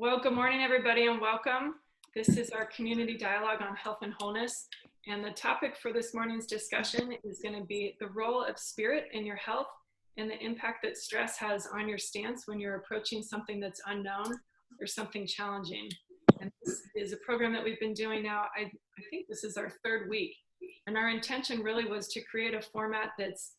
Well, good morning, everybody, and welcome. This is our community dialogue on health and wholeness. And the topic for this morning's discussion is going to be the role of spirit in your health and the impact that stress has on your stance when you're approaching something that's unknown or something challenging. And this is a program that we've been doing now. I think this is our third week. And our intention really was to create a format that's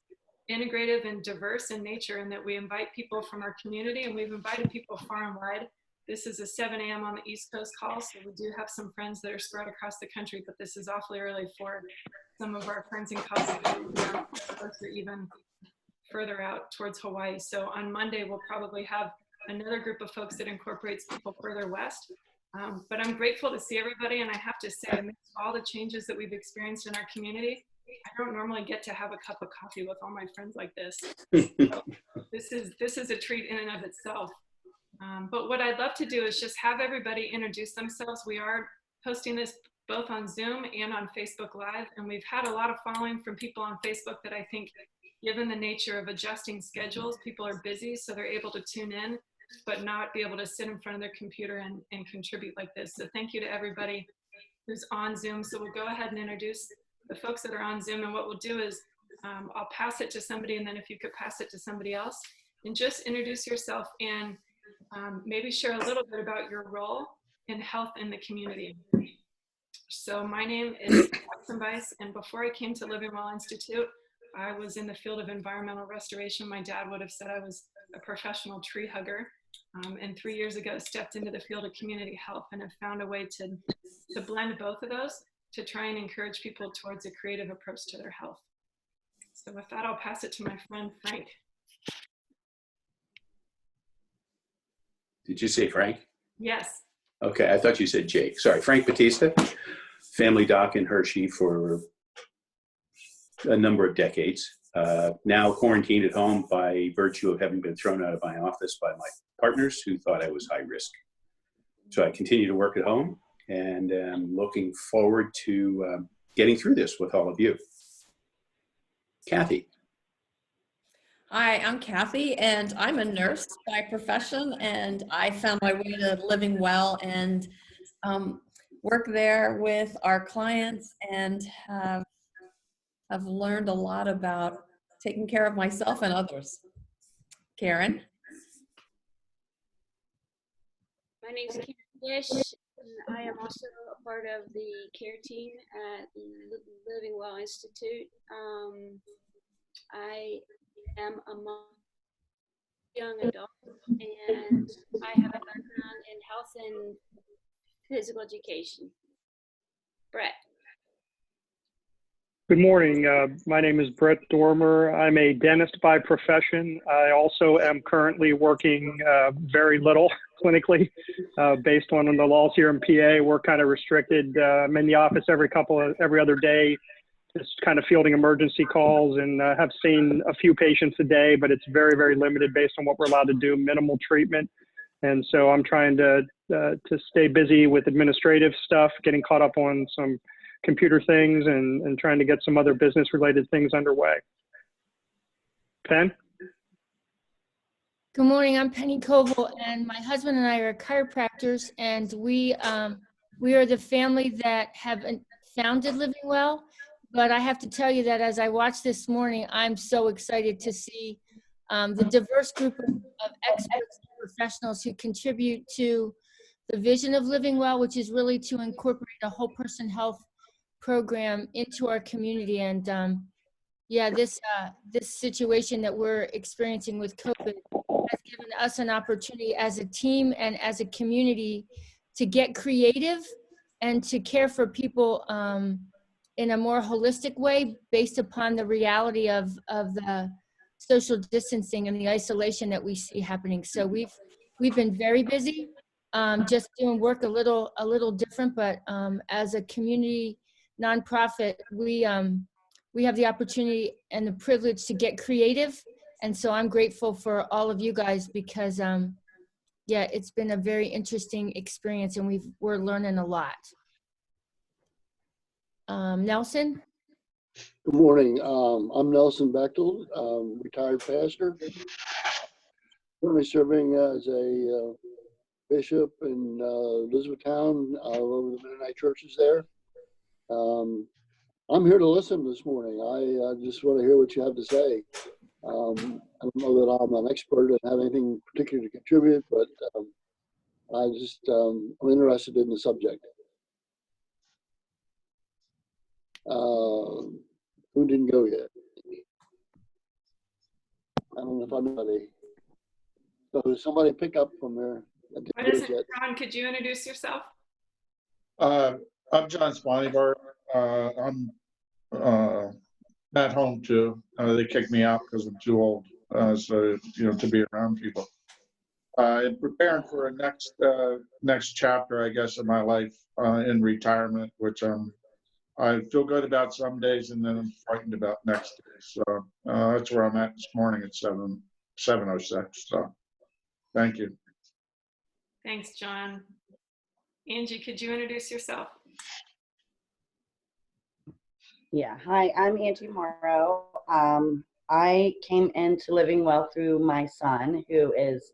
integrative and diverse in nature, and that we invite people from our community, and we've invited people far and wide. This is a 7 a.m. on the East Coast call, so we do have some friends that are spread across the country, but this is awfully early for some of our friends and colleagues or even further out towards Hawaii. So on Monday, we'll probably have another group of folks that incorporates people further west. But I'm grateful to see everybody, and I have to say, amidst all the changes that we've experienced in our community, I don't normally get to have a cup of coffee with all my friends like this. So this is a treat in and of itself. But what I'd love to do is just have everybody introduce themselves. We are posting this both on Zoom and on Facebook Live, and we've had a lot of following from people on Facebook that I think, given the nature of adjusting schedules, people are busy, so they're able to tune in, but not be able to sit in front of their computer and contribute like this. So thank you to everybody who's on Zoom. So we'll go ahead and introduce the folks that are on Zoom, and what we'll do is I'll pass it to somebody, and then if you could pass it to somebody else, and just introduce yourself and maybe share a little bit about your role in health in the community. So my name is Alison Weiss, and before I came to Living Well Institute, I was in the field of environmental restoration. My dad would have said I was a professional tree hugger, and 3 years ago stepped into the field of community health and have found a way to blend both of those to try and encourage people towards a creative approach to their health. So with that, I'll pass it to my friend Frank. Did you say Frank? Yes. Okay, I thought you said Jake. Sorry, Frank Batista, family doc in Hershey for a number of decades. Now quarantined at home by virtue of having been thrown out of my office by my partners who thought I was high risk. So I continue to work at home, and I'm looking forward to getting through this with all of you. Kathy. Hi, I'm Kathy, and I'm a nurse by profession, and I found my way to Living Well and work there with our clients, and have learned a lot about taking care of myself and others. Karen? My name is Karen Dish, and I am also a part of the care team at Living Well Institute. I am a young adult, and I have a background in health and physical education. Brett. Good morning. My name is Brett Dormer. I'm a dentist by profession. I also am currently working very little clinically based on the laws here in PA. We're kind of restricted. I'm in the office every other day, just kind of fielding emergency calls, and have seen a few patients a day, but it's very, very limited based on what we're allowed to do, minimal treatment. And so I'm trying to stay busy with administrative stuff, getting caught up on some computer things, and trying to get some other business related things underway. Penn? Good morning, I'm Penny Koval, and my husband and I are chiropractors, and we are the family that have founded Living Well. But I have to tell you that as I watched this morning, I'm so excited to see the diverse group of experts and professionals who contribute to the vision of Living Well, which is really to incorporate a whole person health program into our community. And yeah, this situation that we're experiencing with COVID has given us an opportunity as a team and as a community to get creative and to care for people in a more holistic way based upon the reality of the social distancing and the isolation that we see happening. So we've been very busy, just doing work a little different, but as a community nonprofit, we have the opportunity and the privilege to get creative. And so I'm grateful for all of you guys because yeah, it's been a very interesting experience, and we're learning a lot. Nelson? Good morning. I'm Nelson Bechtel, retired pastor. Currently serving as a Bishop in Elizabethtown, over the Mennonite churches there. I'm here to listen this morning. I just want to hear what you have to say. I don't know that I'm an expert and have anything particular to contribute, but I'm interested in the subject. Who didn't go yet? I don't know if I'm ready. So somebody pick up from there. What is it, John? Could you introduce yourself? I'm John Swaneyberg. I'm at home too. They kicked me out because I'm too old. So to be around people. I'm preparing for a next chapter, I guess, of my life in retirement, which I feel good about some days, and then I'm frightened about next day. So that's where I'm at this morning at 7:06. So thank you. Thanks, John. Angie, could you introduce yourself? Yeah, hi, I'm Angie Morrow. I came into Living Well through my son, who is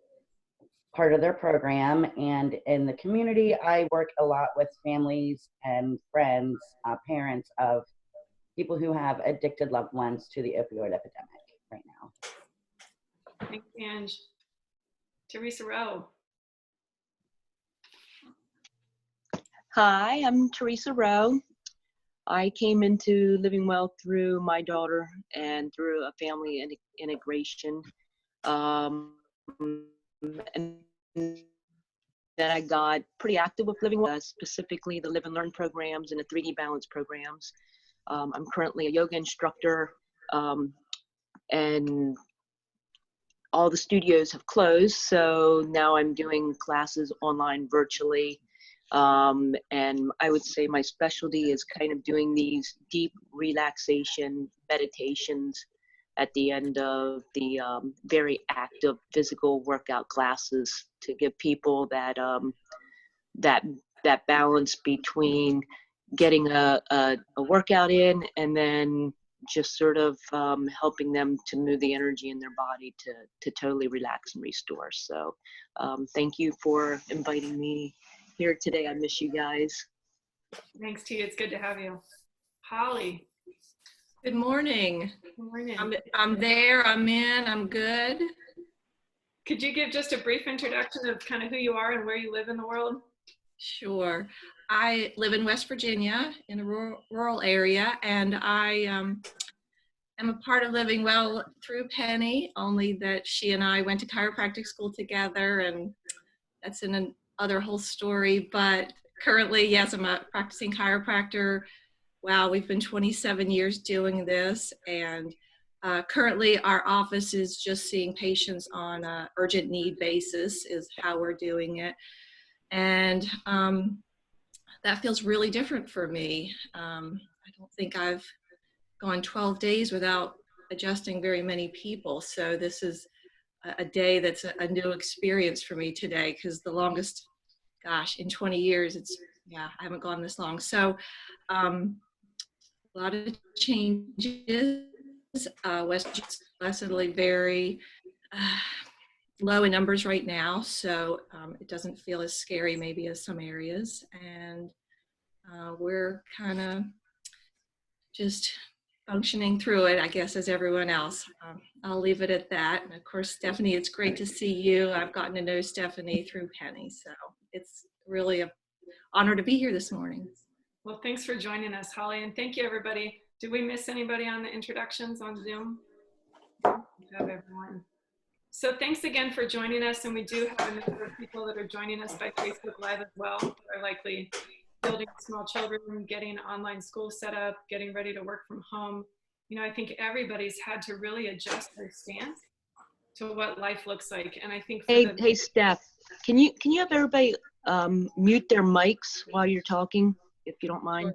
part of their program. And in the community, I work a lot with families and friends, parents of people who have addicted loved ones to the opioid epidemic right now. Thanks, Ange. Teresa Rowe. Hi, I'm Teresa Rowe. I came into Living Well through my daughter and through a family integration. And then I got pretty active with Living Well, specifically the Live and Learn programs and the 3D Balance programs. I'm currently a yoga instructor, and all the studios have closed, so now I'm doing classes online virtually. And I would say my specialty is kind of doing these deep relaxation meditations at the end of the very active physical workout classes to give people that that balance between getting a workout in and then just sort of helping them to move the energy in their body to totally relax and restore. So thank you for inviting me here today. I miss you guys. Thanks, T. It's good to have you. Holly. Good morning. Good morning. I'm there, I'm in, I'm good. Could you give just a brief introduction of kind of who you are and where you live in the world? Sure. I live in West Virginia in a rural area, and I am a part of Living Well through Penny, only that she and I went to chiropractic school together, and that's in another whole story. But currently, yes, I'm a practicing chiropractor. Wow, we've been 27 years doing this, and currently our office is just seeing patients on an urgent need basis is how we're doing it. And that feels really different for me. I don't think I've gone 12 days without adjusting very many people. So this is a day that's a new experience for me today, because the longest, gosh, in 20 years, I haven't gone this long. So a lot of changes. West is blessedly very low in numbers right now, so it doesn't feel as scary maybe as some areas, and we're kind of just functioning through it, I guess, as everyone else. I'll leave it at that. And of course, Stephanie, it's great to see you. I've gotten to know Stephanie through Penny, so it's really an honor to be here this morning. Well, thanks for joining us, Holly, and thank you, everybody. Did we miss anybody on the introductions on Zoom? Good job, everyone. So thanks again for joining us, and we do have a number of people that are joining us by Facebook Live as well. They're likely building small children, getting online school set up, getting ready to work from home. You know, I think everybody's had to really adjust their stance to what life looks like, and I think for Hey Steph, can you have everybody mute their mics while you're talking, if you don't mind?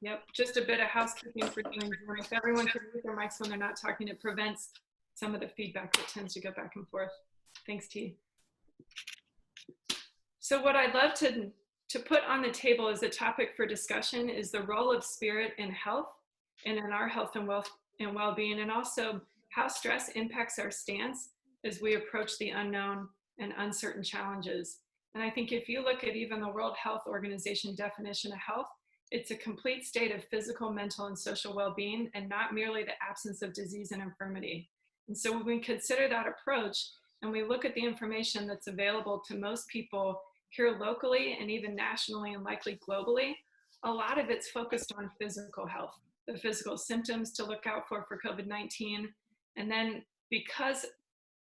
Yep, just a bit of housekeeping for doing Zoom. If everyone can mute their mics when they're not talking, it prevents some of the feedback that tends to go back and forth. Thanks, T. So what I'd love to put on the table as a topic for discussion is the role of spirit in health and in our health and well-being, and also how stress impacts our stance as we approach the unknown and uncertain challenges. And I think if you look at even the World Health Organization definition of health, it's a complete state of physical, mental, and social well-being, and not merely the absence of disease and infirmity. And so when we consider that approach, and we look at the information that's available to most people here locally and even nationally and likely globally, a lot of it's focused on physical health, the physical symptoms to look out for COVID-19. And then because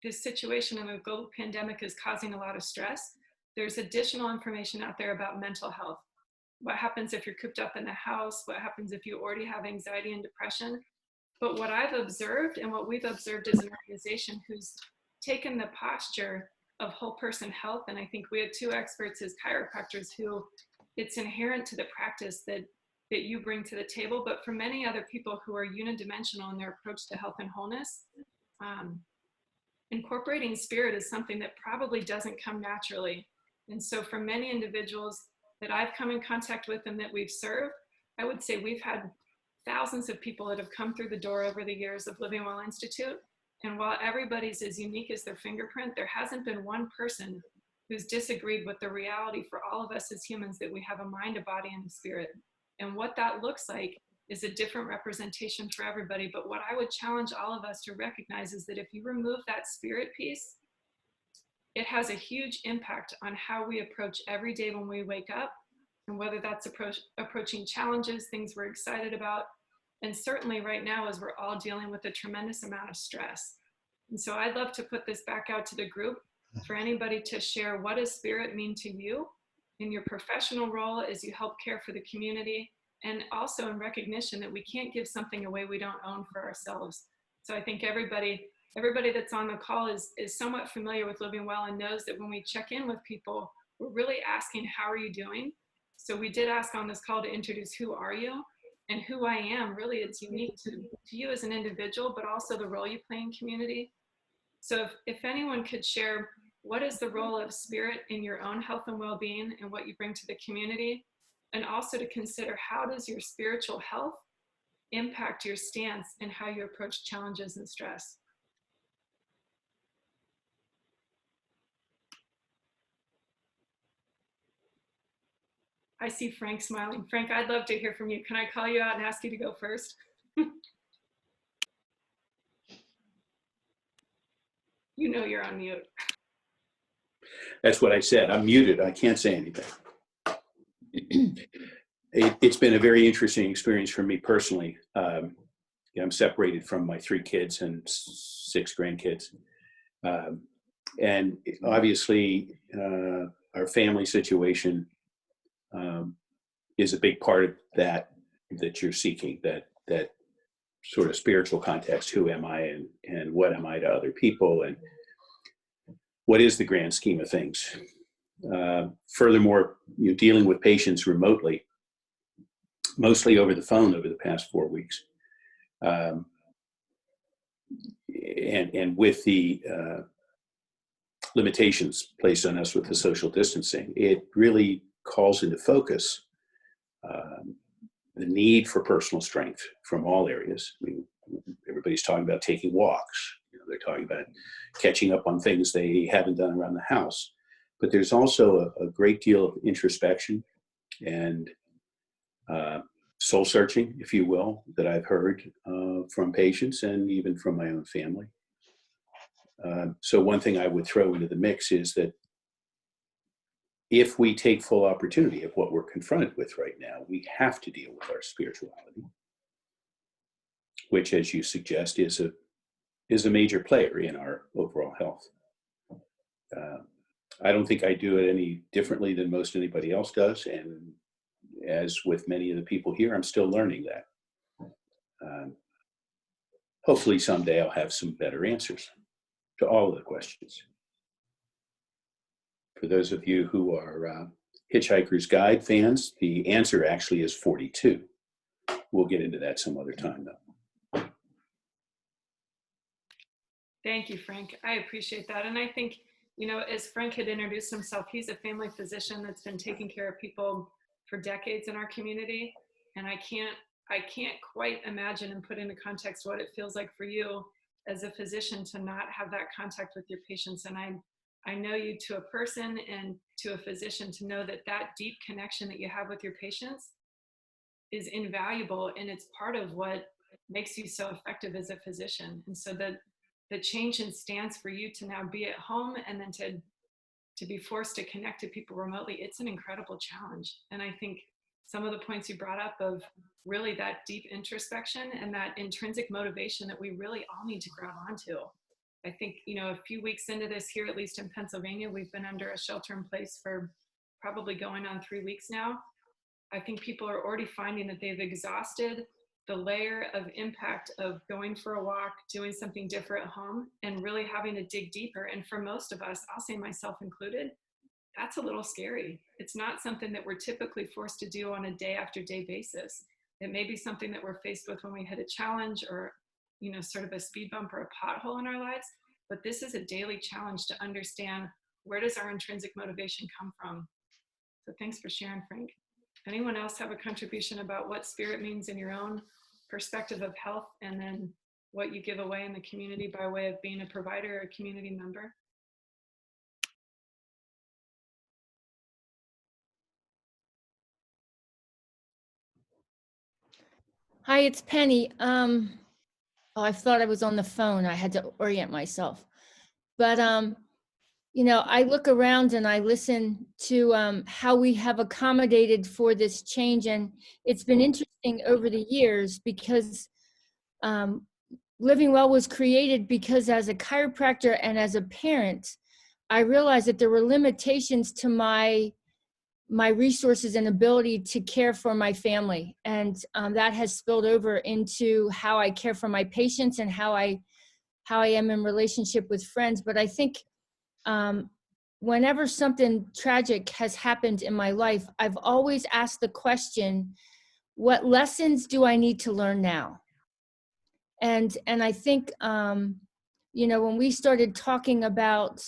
this situation in the global pandemic is causing a lot of stress, there's additional information out there about mental health. What happens if you're cooped up in the house? What happens if you already have anxiety and depression? But what I've observed and what we've observed as an organization who's taken the posture of whole person health, and I think we have two experts as chiropractors who it's inherent to the practice that you bring to the table, but for many other people who are unidimensional in their approach to health and wholeness, incorporating spirit is something that probably doesn't come naturally. And so for many individuals that I've come in contact with and that we've served, I would say we've had thousands of people that have come through the door over the years of Living Well Institute. And while everybody's as unique as their fingerprint, there hasn't been one person who's disagreed with the reality for all of us as humans that we have a mind, a body, and a spirit. And what that looks like is a different representation for everybody. But what I would challenge all of us to recognize is that if you remove that spirit piece, it has a huge impact on how we approach every day when we wake up, and whether that's approaching challenges, things we're excited about, and certainly right now as we're all dealing with a tremendous amount of stress. And so I'd love to put this back out to the group for anybody to share, what does spirit mean to you in your professional role as you help care for the community, and also in recognition that we can't give something away we don't own for ourselves. So I think everybody that's on the call is somewhat familiar with Living Well and knows that when we check in with people, we're really asking, how are you doing? So we did ask on this call to introduce who are you, and who I am, really it's unique to you as an individual, but also the role you play in community. So if anyone could share, what is the role of spirit in your own health and well-being and what you bring to the community? And also to consider, how does your spiritual health impact your stance and how you approach challenges and stress? I see Frank smiling. Frank, I'd love to hear from you. Can I call you out and ask you to go first? You know you're on mute. That's what I said. I'm muted. I can't say anything. It's been a very interesting experience for me personally. I'm separated from my 3 kids and 6 grandkids. And obviously, our family situation is a big part of that you're seeking, that sort of spiritual context. Who am I and what am I to other people, and what is the grand scheme of things? Furthermore, dealing with patients remotely, mostly over the phone over the past 4 weeks. And with the limitations placed on us with the social distancing, it really calls into focus the need for personal strength from all areas. I mean, everybody's talking about taking walks. They're talking about catching up on things they haven't done around the house. But there's also a great deal of introspection and soul searching, if you will, that I've heard from patients and even from my own family. So one thing I would throw into the mix is that if we take full opportunity of what we're confronted with right now, we have to deal with our spirituality, which, as you suggest, is a major player in our overall health. I don't think I do it any differently than most anybody else does, and as with many of the people here, I'm still learning that. Hopefully someday I'll have some better answers to all of the questions. For those of you who are Hitchhiker's Guide fans, the answer actually is 42. We'll get into that some other time, though. Thank you, Frank. I appreciate that. And I think, as Frank had introduced himself, he's a family physician that's been taking care of people for decades in our community. And I can't quite imagine and put into context what it feels like for you as a physician to not have that contact with your patients. And I know you to a person and to a physician to know that that deep connection that you have with your patients is invaluable, and it's part of what makes you so effective as a physician. And so the change in stance for you to now be at home and then to be forced to connect to people remotely, it's an incredible challenge. And I think some of the points you brought up of really that deep introspection and that intrinsic motivation that we really all need to grab onto. I think, you know, a few weeks into this here, at least in Pennsylvania, we've been under a shelter in place for probably going on 3 weeks now. I think people are already finding that they've exhausted the layer of impact of going for a walk, doing something different at home, and really having to dig deeper. And for most of us, I'll say myself included, that's a little scary. It's not something that we're typically forced to do on a day after day basis. It may be something that we're faced with when we hit a challenge or, you know, sort of a speed bump or a pothole in our lives. But this is a daily challenge to understand, where does our intrinsic motivation come from? So thanks for sharing, Frank. Anyone else have a contribution about what spirit means in your own perspective of health, and then what you give away in the community by way of being a provider or a community member? Hi, it's Penny. Oh, I thought I was on the phone. I had to orient myself. But you know, I look around and I listen to how we have accommodated for this change, and it's been interesting over the years because Living Well was created because as a chiropractor and as a parent, I realized that there were limitations to my resources and ability to care for my family. And that has spilled over into how I care for my patients and how I am in relationship with friends. But I think whenever something tragic has happened in my life, I've always asked the question, what lessons do I need to learn now? And I think, you know, when we started talking about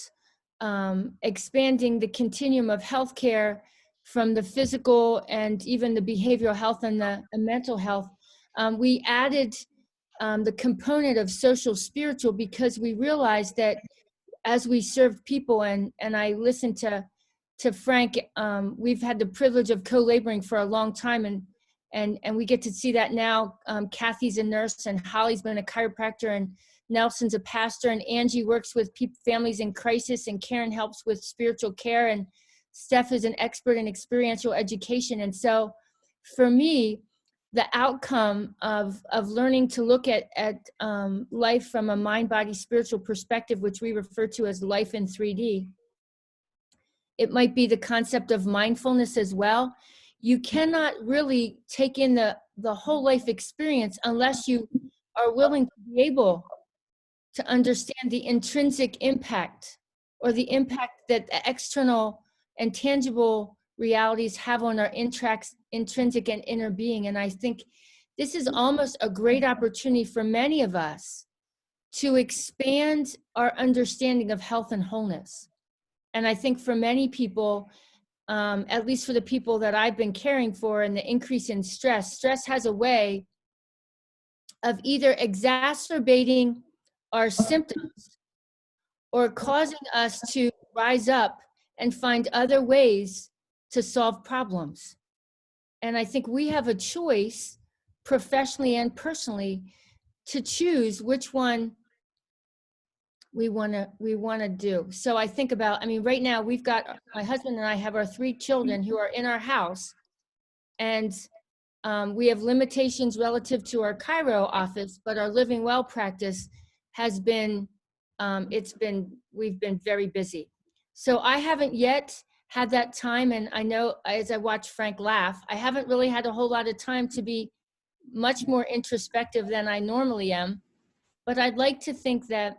expanding the continuum of healthcare from the physical and even the behavioral health and the mental health, we added the component of social spiritual, because we realized that as we served people, and I listened to Frank, we've had the privilege of co-laboring for a long time, and we get to see that now. Kathy's a nurse, and Holly's been a chiropractor, and Nelson's a pastor, and Angie works with families in crisis, and Karen helps with spiritual care, and Steph is an expert in experiential education. And so for me, the outcome of learning to look at life from a mind, body, spiritual perspective, which we refer to as life in 3D, it might be the concept of mindfulness as well. You cannot really take in the whole life experience unless you are willing to be able to understand the intrinsic impact, or the impact that the external and tangible realities have on our intrinsic and inner being. And I think this is almost a great opportunity for many of us to expand our understanding of health and wholeness. And I think for many people, at least for the people that I've been caring for, and the increase in stress has a way of either exacerbating our symptoms or causing us to rise up and find other ways to solve problems. And I think we have a choice, professionally and personally, to choose which one we want to do. So I think about, I mean, right now we've got, my husband and I have our 3 children who are in our house, and we have limitations relative to our chiro office, but our Living Well practice has been, we've been very busy. So I haven't yet had that time, and I know as I watch Frank laugh, I haven't really had a whole lot of time to be much more introspective than I normally am. But I'd like to think that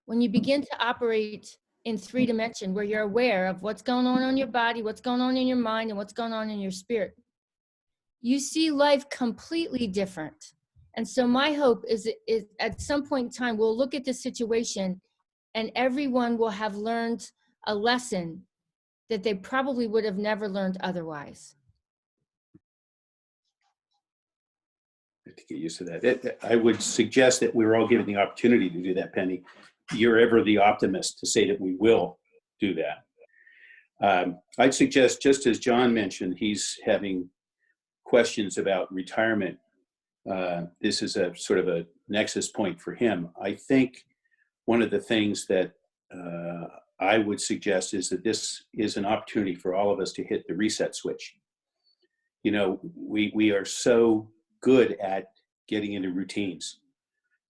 when you begin to operate in 3 dimension, where you're aware of what's going on in your body, what's going on in your mind, and what's going on in your spirit, you see life completely different. And so my hope is at some point in time, we'll look at this situation and everyone will have learned a lesson that they probably would have never learned otherwise. To get used to that. I would suggest that we were all given the opportunity to do that, Penny. you're ever the optimist to say that we will do that. I'd suggest, just as John mentioned, he's having questions about retirement. This is a sort of a nexus point for him. I think one of the things that I would suggest is that this is an opportunity for all of us to hit the reset switch. You know, we are so good at getting into routines,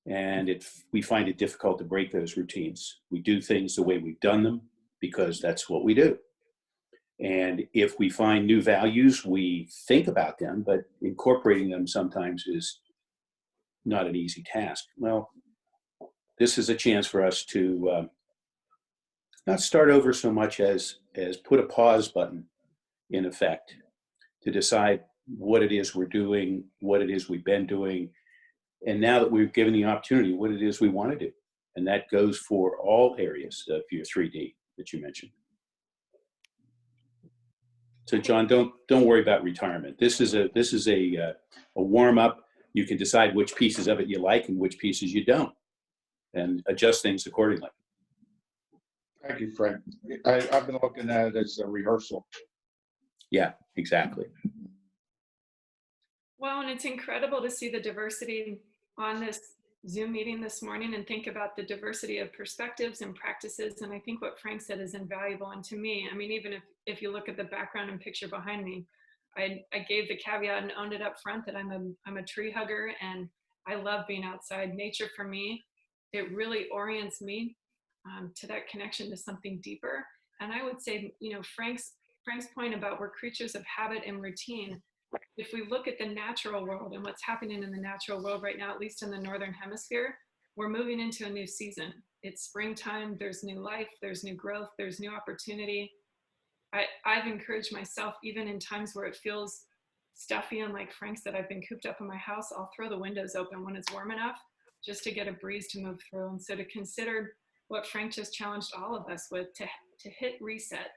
and we find it difficult to break those routines. We do things the way we've done them because that's what we do. And if we find new values, we think about them, but incorporating them sometimes is not an easy task. Well, this is a chance for us to not start over so much as put a pause button in effect to decide what it is we're doing, what it is we've been doing, and now that we've given the opportunity, what it is we want to do. And that goes for all areas of your 3D that you mentioned. So John, don't worry about retirement. This is a warm up. You can decide which pieces of it you like and which pieces you don't, and adjust things accordingly. Thank you, Frank. I've been looking at it as a rehearsal. Yeah, exactly. Well, and it's incredible to see the diversity on this Zoom meeting this morning and think about the diversity of perspectives and practices. And I think what Frank said is invaluable. And to me, I mean, even if you look at the background and picture behind me, I gave the caveat and owned it up front that I'm a tree hugger and I love being outside. Nature for me, it really orients me to that connection to something deeper. And I would say, you know, Frank's point about we're creatures of habit and routine. If we look at the natural world and what's happening in the natural world right now, at least in the Northern Hemisphere, we're moving into a new season. It's springtime, there's new life, there's new growth, there's new opportunity. I've encouraged myself, even in times where it feels stuffy and like Frank said, I've been cooped up in my house, I'll throw the windows open when it's warm enough just to get a breeze to move through. And so to consider what Frank just challenged all of us with, to hit reset,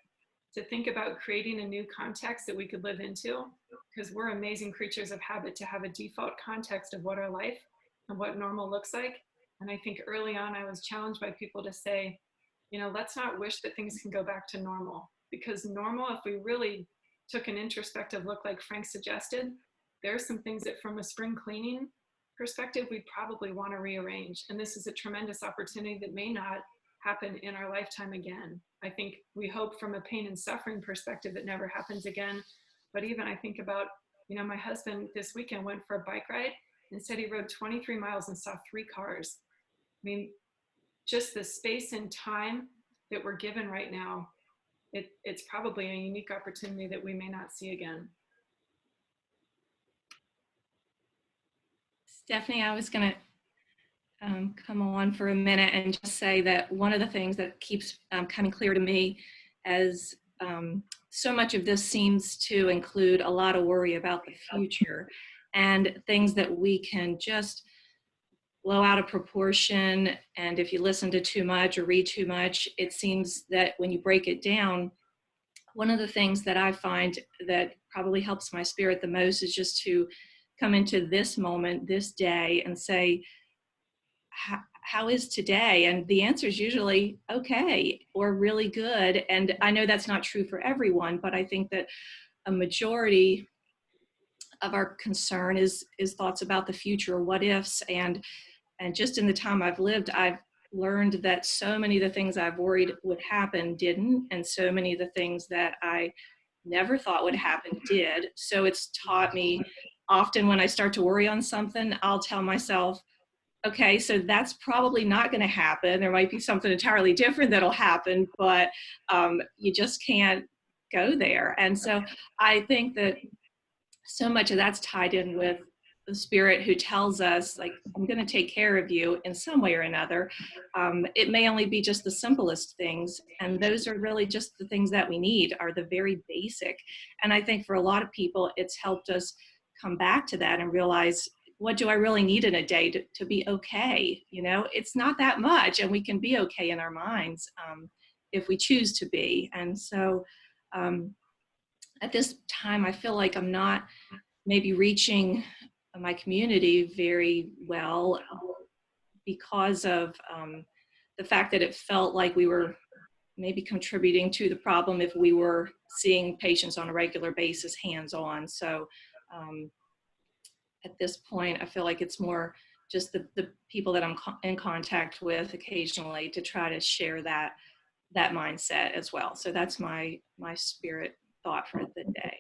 to think about creating a new context that we could live into, because we're amazing creatures of habit, to have a default context of what our life and what normal looks like. And I think early on, I was challenged by people to say, you know, let's not wish that things can go back to normal, because normal, if we really took an introspective look like Frank suggested, there are some things that from a spring cleaning perspective, we probably want to rearrange. And this is a tremendous opportunity that may not happen in our lifetime again. I think we hope from a pain and suffering perspective it never happens again. But even I think about, you know, my husband this weekend went for a bike ride and said he rode 23 miles and saw 3 cars. I mean, just the space and time that we're given right now, it's probably a unique opportunity that we may not see again. Stephanie, I was going to come on for a minute and just say that one of the things that keeps coming clear to me as so much of this seems to include a lot of worry about the future and things that we can just blow out of proportion. And if you listen to too much or read too much, it seems that when you break it down, one of the things that I find that probably helps my spirit the most is just to come into this moment, this day, and say, how is today? And the answer is usually okay or really good. And I know that's not true for everyone, but I think that a majority of our concern is thoughts about the future, what ifs. And just in the time I've lived, I've learned that so many of the things I've worried would happen didn't, and so many of the things that I never thought would happen did. So it's taught me, often when I start to worry on something, I'll tell myself, okay, so that's probably not going to happen. There might be something entirely different that'll happen, but you just can't go there. And so I think that so much of that's tied in with the Spirit who tells us, like, I'm going to take care of you in some way or another. It may only be just the simplest things, and those are really just the things that we need, are the very basic. And I think for a lot of people, it's helped us come back to that and realize, what do I really need in a day to be okay? You know, it's not that much, and we can be okay in our minds if we choose to be. And so at this time, I feel like I'm not maybe reaching my community very well because of the fact that it felt like we were maybe contributing to the problem if we were seeing patients on a regular basis hands-on. So at this point, I feel like it's more just the people that I'm in contact with occasionally to try to share that mindset as well. So that's my spirit thought for the day.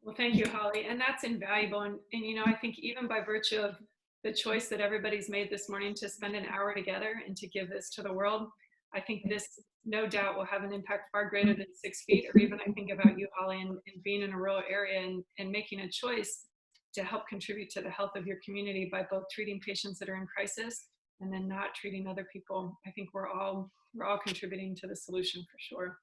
Well, thank you, Holly. And that's invaluable. And you know, I think even by virtue of the choice that everybody's made this morning to spend an hour together and to give this to the world, I think this no doubt will have an impact far greater than 6 feet, or even I think about you, Holly, and being in a rural area and making a choice to help contribute to the health of your community by both treating patients that are in crisis and then not treating other people. I think we're all contributing to the solution for sure.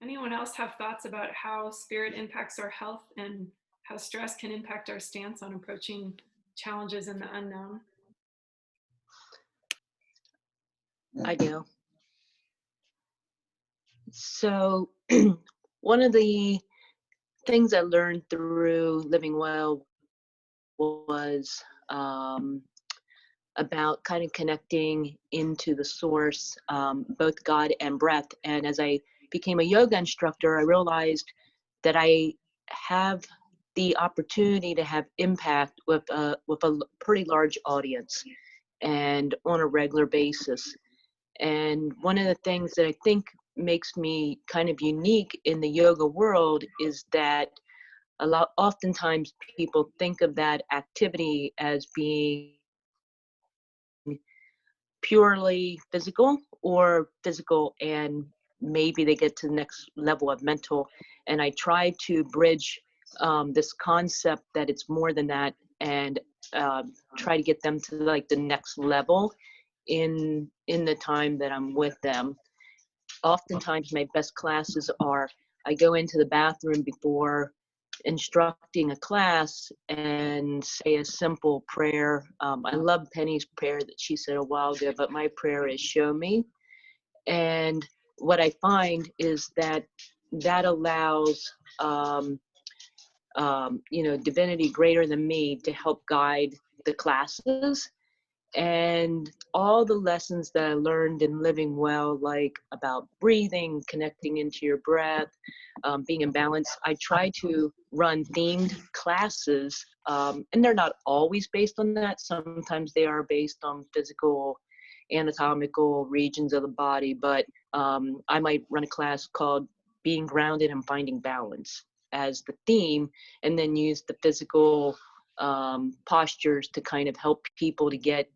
Anyone else have thoughts about how spirit impacts our health and how stress can impact our stance on approaching challenges in the unknown? I do. So one of the things I learned through Living Well was about kind of connecting into the source, both God and breath. And as I became a yoga instructor, I realized that I have the opportunity to have impact with a pretty large audience and on a regular basis. And one of the things that I think makes me kind of unique in the yoga world is that oftentimes people think of that activity as being purely physical or physical, and maybe they get to the next level of mental. And I try to bridge this concept that it's more than that, and try to get them to like the next level in the time that I'm with them. Oftentimes my best classes are, I go into the bathroom before instructing a class and say a simple prayer. I love Penny's prayer that she said a while ago, but my prayer is show me. And what I find is that allows divinity greater than me to help guide the classes. And all the lessons that I learned in Living Well, like about breathing, connecting into your breath, being in balance, I try to run themed classes, and they're not always based on that. Sometimes they are based on physical, anatomical regions of the body, but I might run a class called Being Grounded and Finding Balance as the theme, and then use the physical postures to kind of help people to get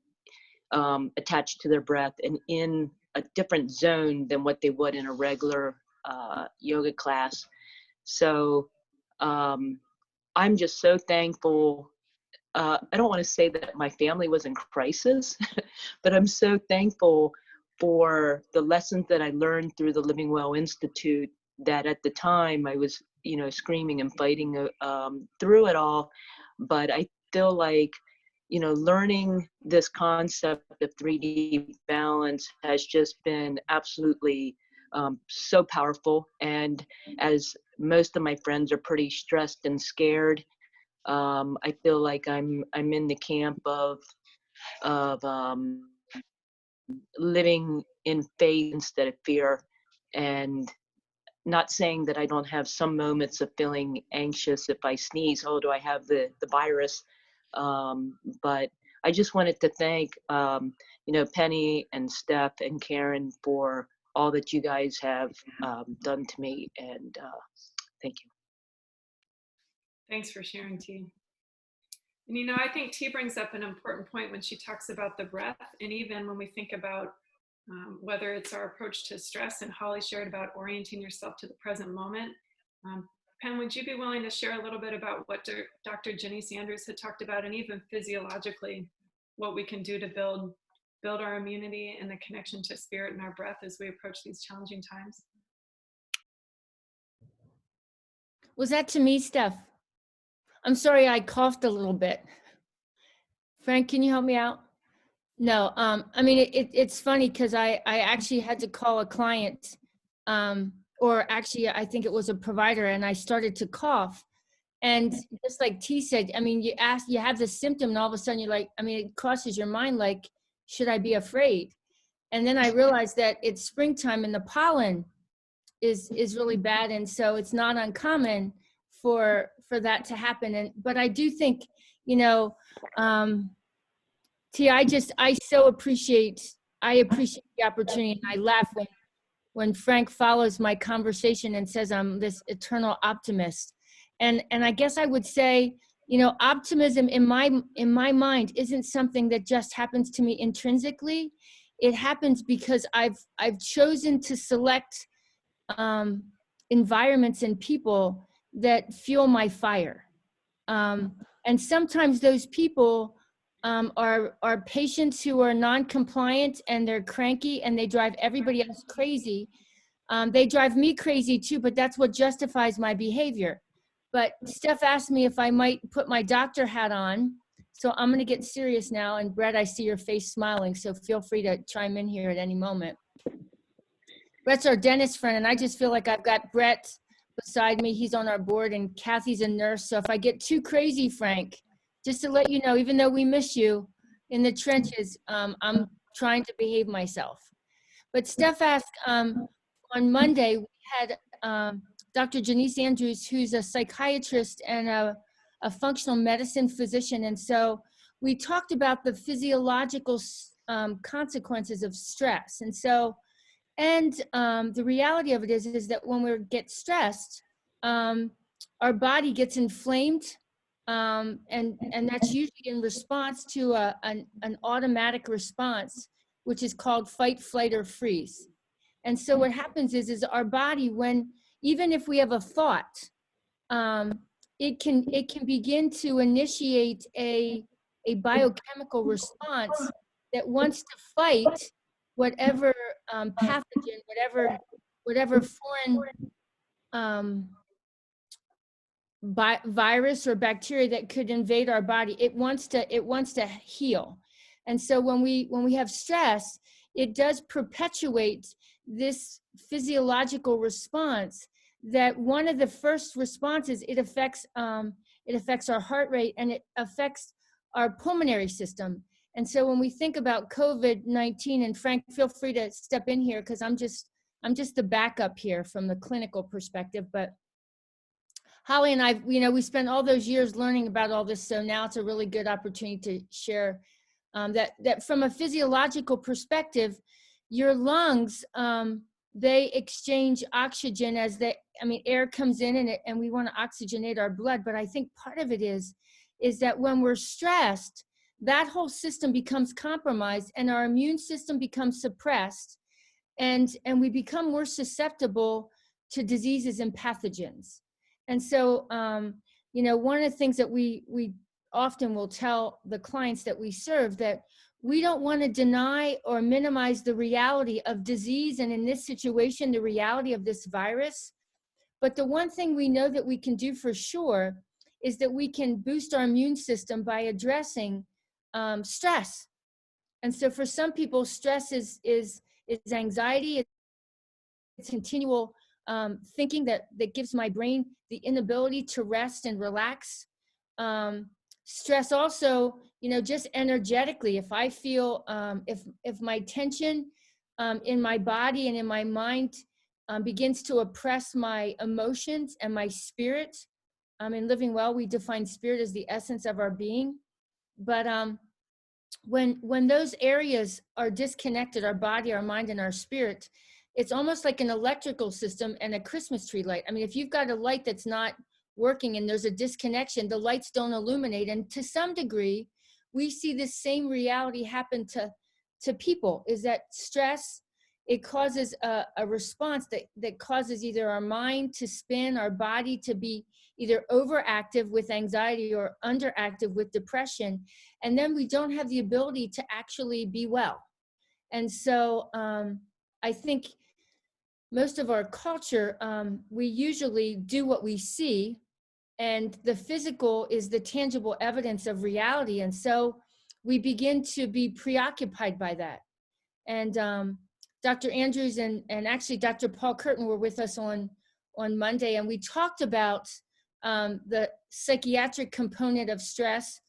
attached to their breath and in a different zone than what they would in a regular yoga class. So I'm just so thankful. I don't want to say that my family was in crisis, but I'm so thankful for the lessons that I learned through the Living Well Institute, that at the time I was, screaming and fighting through it all. But I feel like, learning this concept of 3D balance has just been absolutely so powerful. And as most of my friends are pretty stressed and scared, I feel like I'm in the camp of living in faith instead of fear. And not saying that I don't have some moments of feeling anxious if I sneeze. Oh, do I have the virus? But I just wanted to thank, Penny and Steph and Karen for all that you guys have done to me. And thank you. Thanks for sharing, T. And I think T brings up an important point when she talks about the breath, and even when we think about whether it's our approach to stress, and Holly shared about orienting yourself to the present moment. Pen, would you be willing to share a little bit about what Dr. Jenny Sanders had talked about, and even physiologically, what we can do to build our immunity and the connection to spirit and our breath as we approach these challenging times? Was that to me, Steph? I'm sorry, I coughed a little bit. Frank, can you help me out? No, I mean, it's funny because I actually had to call a client or actually I think it was a provider, and I started to cough. And just like T said, I mean, you have this symptom and all of a sudden you're like, I mean, it crosses your mind like, should I be afraid? And then I realized that it's springtime and the pollen is really bad. And so it's not uncommon for that to happen. But I do think, you know, T, I so appreciate the opportunity, and I laugh when Frank follows my conversation and says I'm this eternal optimist. And I guess I would say, you know, optimism in my mind isn't something that just happens to me intrinsically. It happens because I've chosen to select environments and people that fuel my fire. And sometimes those people are patients who are non-compliant and they're cranky and they drive everybody else crazy. They drive me crazy too, but that's what justifies my behavior. But Steph asked me if I might put my doctor hat on. So I'm going to get serious now. And Brett, I see your face smiling, so feel free to chime in here at any moment. Brett's our dentist friend, and I just feel like I've got Brett beside me. He's on our board, and Kathy's a nurse. So if I get too crazy, Frank, just to let you know, even though we miss you in the trenches, I'm trying to behave myself. But Steph asked, on Monday, we had Dr. Janice Andrews, who's a psychiatrist and a functional medicine physician. And so we talked about the physiological consequences of stress. And so, the reality of it is that when we get stressed, our body gets inflamed, and that's usually in response to an automatic response, which is called fight, flight, or freeze. And so what happens is our body, even if we have a thought, it can begin to initiate a biochemical response that wants to fight whatever pathogen, whatever foreign virus or bacteria that could invade our body. It wants to heal. And so when we have stress, it does perpetuate this physiological response, that one of the first responses, it affects our heart rate, and it affects our pulmonary system. And so when we think about COVID-19, and Frank, feel free to step in here, because I'm just the backup here from the clinical perspective. But Holly and I, we spent all those years learning about all this, so now it's a really good opportunity to share that from a physiological perspective, your lungs, they exchange oxygen air comes in and we want to oxygenate our blood. But I think part of it is that when we're stressed, that whole system becomes compromised and our immune system becomes suppressed, and we become more susceptible to diseases and pathogens. And so, one of the things that we often will tell the clients that we serve, that we don't want to deny or minimize the reality of disease, and in this situation, the reality of this virus. But the one thing we know that we can do for sure is that we can boost our immune system by addressing stress. And so for some people, stress is anxiety. It's continual thinking that gives my brain the inability to rest and relax. Stress also, just energetically, if I feel, if my tension in my body and in my mind begins to oppress my emotions and my spirit. In Living Well, we define spirit as the essence of our being. But when those areas are disconnected, our body, our mind, and our spirit, it's almost like an electrical system and a Christmas tree light. I mean, if you've got a light that's not working and there's a disconnection, the lights don't illuminate. And to some degree, we see this same reality happen to people, is that stress, it causes a response that causes either our mind to spin, our body to be either overactive with anxiety or underactive with depression. And then we don't have the ability to actually be well. And so I think most of our culture, we usually do what we see, and the physical is the tangible evidence of reality. And so we begin to be preoccupied by that. And Dr. Andrews and actually Dr. Paul Curtin were with us on Monday, and we talked about the psychiatric component of stress,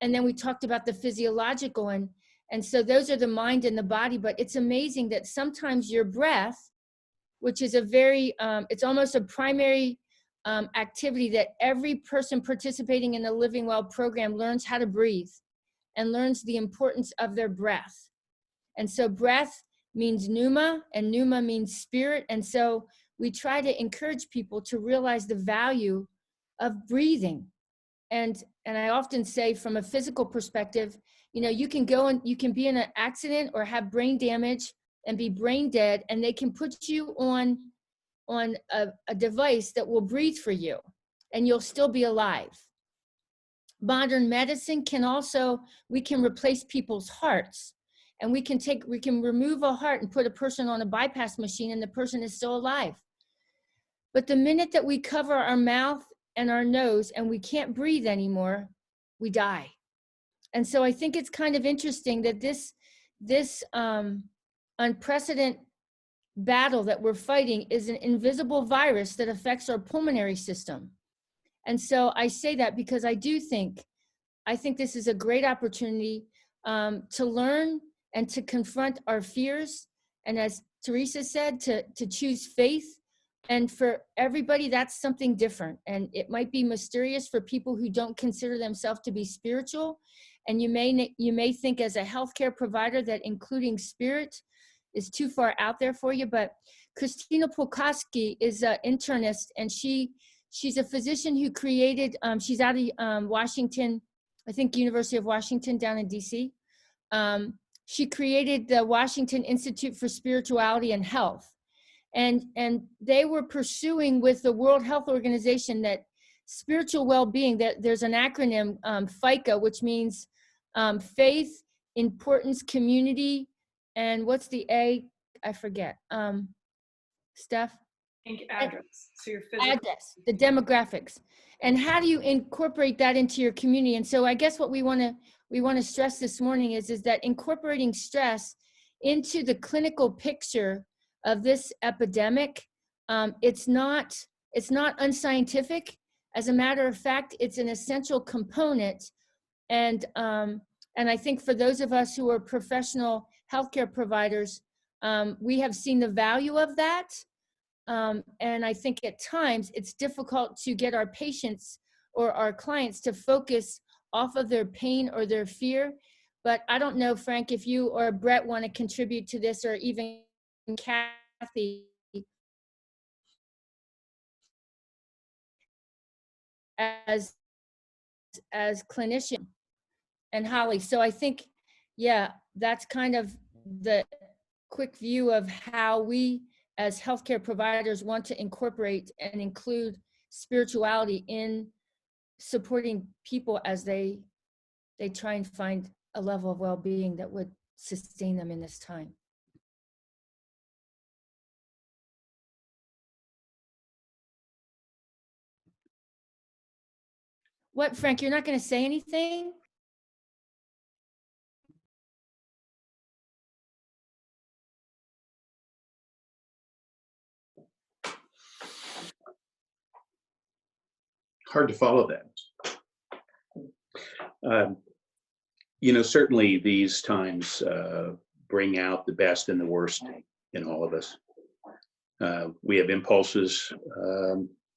and then we talked about the physiological, and so those are the mind and the body. But it's amazing that sometimes your breath, which is a very, it's almost a primary activity that every person participating in the Living Well program learns how to breathe and learns the importance of their breath. And so breath means pneuma, and pneuma means spirit. And so we try to encourage people to realize the value of breathing. And I often say, from a physical perspective, you know, you can go and you can be in an accident or have brain damage and be brain dead, and they can put you on a device that will breathe for you, and you'll still be alive. Modern medicine can also, we can replace people's hearts, and we can remove a heart and put a person on a bypass machine, and the person is still alive. But the minute that we cover our mouth and our nose and we can't breathe anymore, we die. And so I think it's kind of interesting that this unprecedented battle that we're fighting is an invisible virus that affects our pulmonary system. And so I say that because I think this is a great opportunity to learn and to confront our fears. And as Teresa said, to choose faith. And for everybody, that's something different. And it might be mysterious for people who don't consider themselves to be spiritual. And you may think as a healthcare provider that including spirit is too far out there for you. But Christina Polkowski is an internist, and she's a physician who created, she's out of Washington, I think University of Washington down in DC. She created the Washington Institute for Spirituality and Health. And they were pursuing with the World Health Organization that spiritual well-being, that there's an acronym, FICA, which means faith, importance, community, and what's the A? I forget. Steph? I think address. So your physical address, the demographics. And how do you incorporate that into your community? And so I guess what we want to stress this morning is that incorporating stress into the clinical picture of this epidemic, it's not unscientific. As a matter of fact, it's an essential component. And I think for those of us who are professional healthcare providers, we have seen the value of that. And I think at times it's difficult to get our patients or our clients to focus off of their pain or their fear. But I don't know, Frank, if you or Brett want to contribute to this, or even Kathy, as clinician, and Holly. So I think, yeah, that's kind of the quick view of how we as healthcare providers want to incorporate and include spirituality in supporting people as they try and find a level of well-being that would sustain them in this time. What, Frank, you're not going to say anything? Hard to follow that. You know, certainly these times bring out the best and the worst in all of us. We have impulses.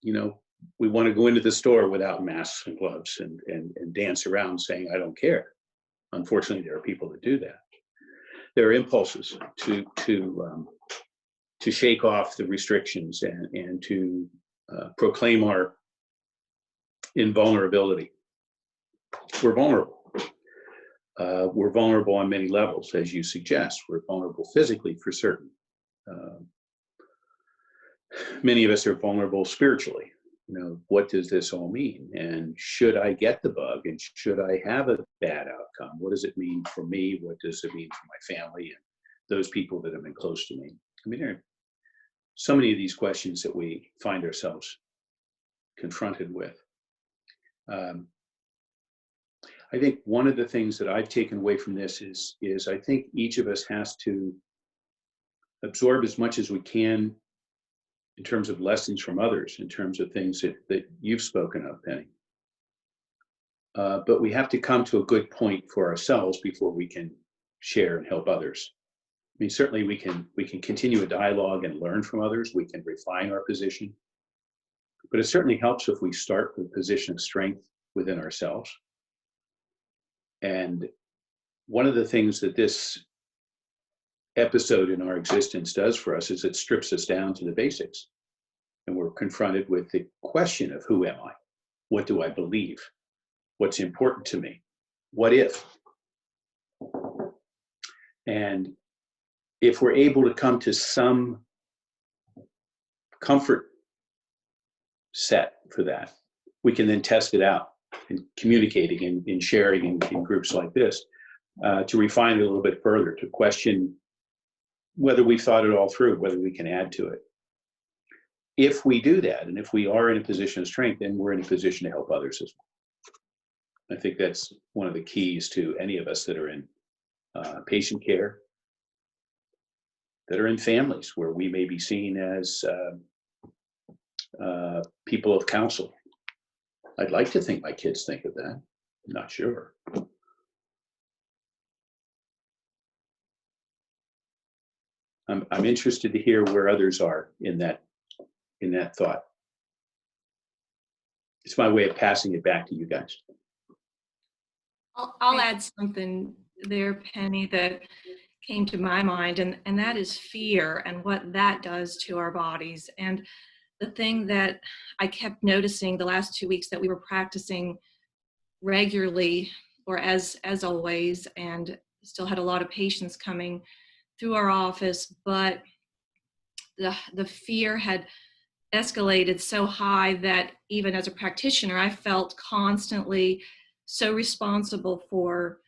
You know, we want to go into the store without masks and gloves and dance around saying, I don't care. Unfortunately, there are people that do that. There are impulses to shake off the restrictions and to proclaim our invulnerability. We're vulnerable. We're vulnerable on many levels, as you suggest. We're vulnerable physically for certain. Many of us are vulnerable spiritually. You know, what does this all mean? And should I get the bug? And should I have a bad outcome? What does it mean for me? What does it mean for my family and those people that have been close to me? I mean, there are so many of these questions that we find ourselves confronted with. I think one of the things that I've taken away from this is I think each of us has to absorb as much as we can in terms of lessons from others, in terms of things that you've spoken of, Penny. But we have to come to a good point for ourselves before we can share and help others. I mean, certainly we can continue a dialogue and learn from others. We can refine our position. But it certainly helps if we start with a position of strength within ourselves. And one of the things that this episode in our existence does for us is it strips us down to the basics. And we're confronted with the question of who am I? What do I believe? What's important to me? What if? And if we're able to come to some comfort set for that, we can then test it out in communicating and in sharing in groups like this to refine it a little bit further, to question whether we've thought it all through, whether we can add to it. If we do that, and if we are in a position of strength, then we're in a position to help others as well. I think that's one of the keys to any of us that are in patient care, that are in families where we may be seen as people of counsel. I'd like to think my kids think of that. I'm not sure. I'm interested to hear where others are in that thought. It's my way of passing it back to you guys. I'll add something there, Penny, that came to my mind, and that is fear and what that does to our bodies. And the thing that I kept noticing the last 2 weeks that we were practicing regularly, or as always, and still had a lot of patients coming through our office, but the fear had escalated so high that even as a practitioner, I felt constantly so responsible for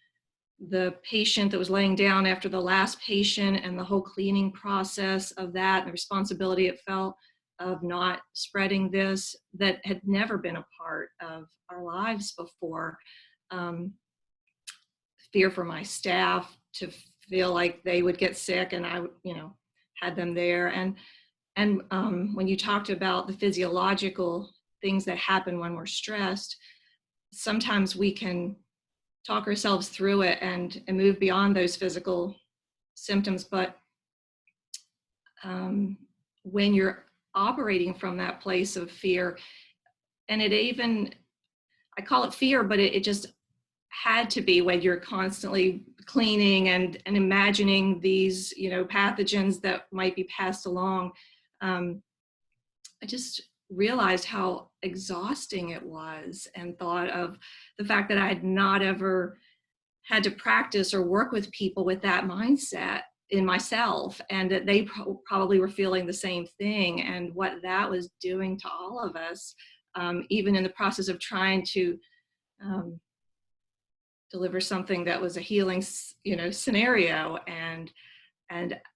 the patient that was laying down after the last patient and the whole cleaning process of that, and the responsibility it felt of not spreading this that had never been a part of our lives before. Fear for my staff to feel like they would get sick and I, had them there. And when you talked about the physiological things that happen when we're stressed, sometimes we can talk ourselves through it and move beyond those physical symptoms. But when you're operating from that place of fear, and I call it fear, but it just had to be when you're constantly cleaning and imagining these, pathogens that might be passed along. I just realized how exhausting it was, and thought of the fact that I had not ever had to practice or work with people with that mindset in myself, and that they probably were feeling the same thing, and what that was doing to all of us, even in the process of trying to deliver something that was a healing, scenario. And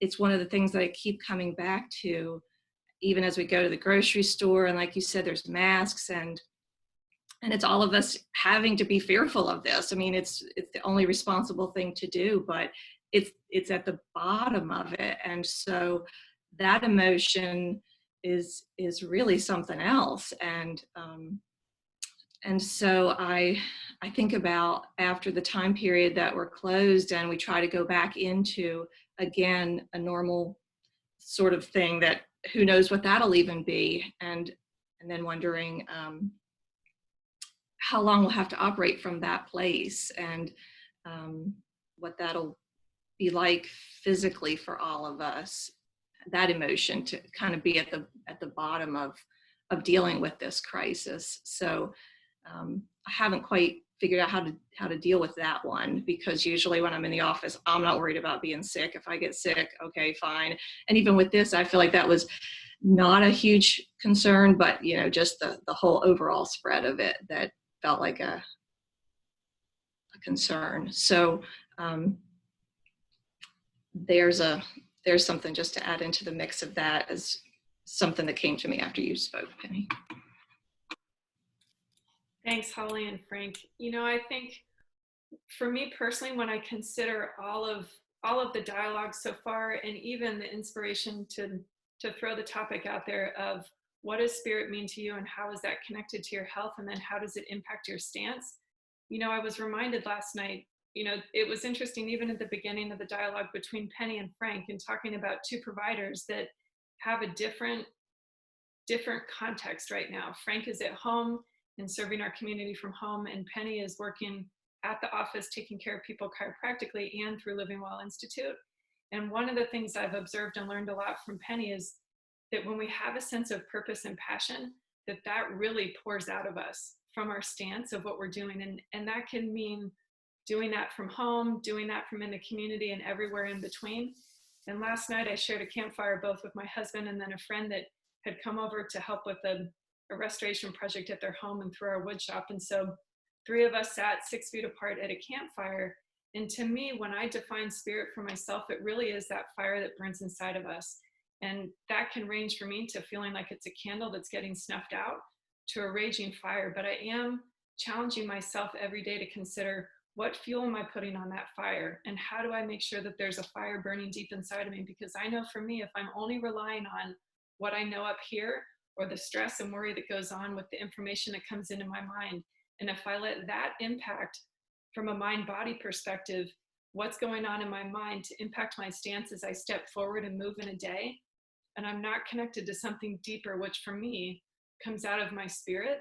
it's one of the things that I keep coming back to, even as we go to the grocery store. And like you said, there's masks, and it's all of us having to be fearful of this. I mean, it's the only responsible thing to do, but it's at the bottom of it. And so that emotion is really something else. And so I think about after the time period that we're closed, and we try to go back into, again, a normal sort of thing, that who knows what that'll even be. And then wondering how long we'll have to operate from that place, and what that'll be like physically for all of us, that emotion to kind of be at the bottom of dealing with this crisis. So I haven't quite figured out how to deal with that one, because usually when I'm in the office, I'm not worried about being sick. If I get sick, okay, fine. And even with this, I feel like that was not a huge concern, but just the whole overall spread of it that felt like a concern. So there's something just to add into the mix of that, as something that came to me after you spoke, Penny. Thanks, Holly and Frank. I think for me personally, when I consider all of all of the dialogue so far, and even the inspiration to throw the topic out there of what does spirit mean to you and how is that connected to your health, and then how does it impact your stance. You know, I was reminded last night, you know, it was interesting even at the beginning of the dialogue between Penny and Frank, and talking about two providers that have a different context right now. Frank is at home and serving our community from home, and Penny is working at the office taking care of people chiropractically and through Living Well Institute. And one of the things I've observed and learned a lot from Penny is that when we have a sense of purpose and passion, that really pours out of us from our stance of what we're doing. And that can mean doing that from home, doing that from in the community, and everywhere in between. And last night I shared a campfire both with my husband and then a friend that had come over to help with a restoration project at their home and through our wood shop. And so 3 of us sat 6 feet apart at a campfire. And to me, when I define spirit for myself, it really is that fire that burns inside of us. And that can range for me to feeling like it's a candle that's getting snuffed out to a raging fire. But I am challenging myself every day to consider, what fuel am I putting on that fire? And how do I make sure that there's a fire burning deep inside of me? Because I know for me, if I'm only relying on what I know up here, or the stress and worry that goes on with the information that comes into my mind, and if I let that impact from a mind-body perspective, what's going on in my mind to impact my stance as I step forward and move in a day, and I'm not connected to something deeper, which for me comes out of my spirit,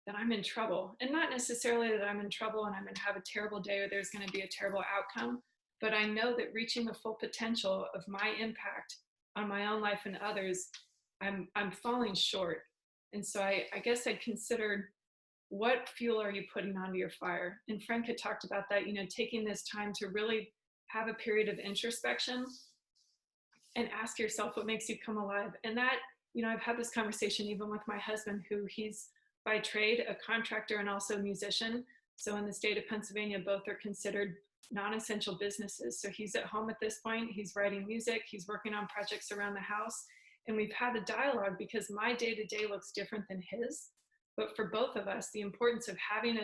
then I'm in trouble. And not necessarily that I'm in trouble and I'm going to have a terrible day or there's going to be a terrible outcome, but I know that reaching the full potential of my impact on my own life and others, I'm falling short. And so I guess I considered, what fuel are you putting onto your fire? And Frank had talked about that, you know, taking this time to really have a period of introspection and ask yourself what makes you come alive. And that, you know, I've had this conversation even with my husband, who he's by trade a contractor and also a musician. So in the state of Pennsylvania, both are considered non-essential businesses. So he's at home at this point, he's writing music, he's working on projects around the house. And we've had a dialogue because my day-to-day looks different than his. But for both of us, the importance of having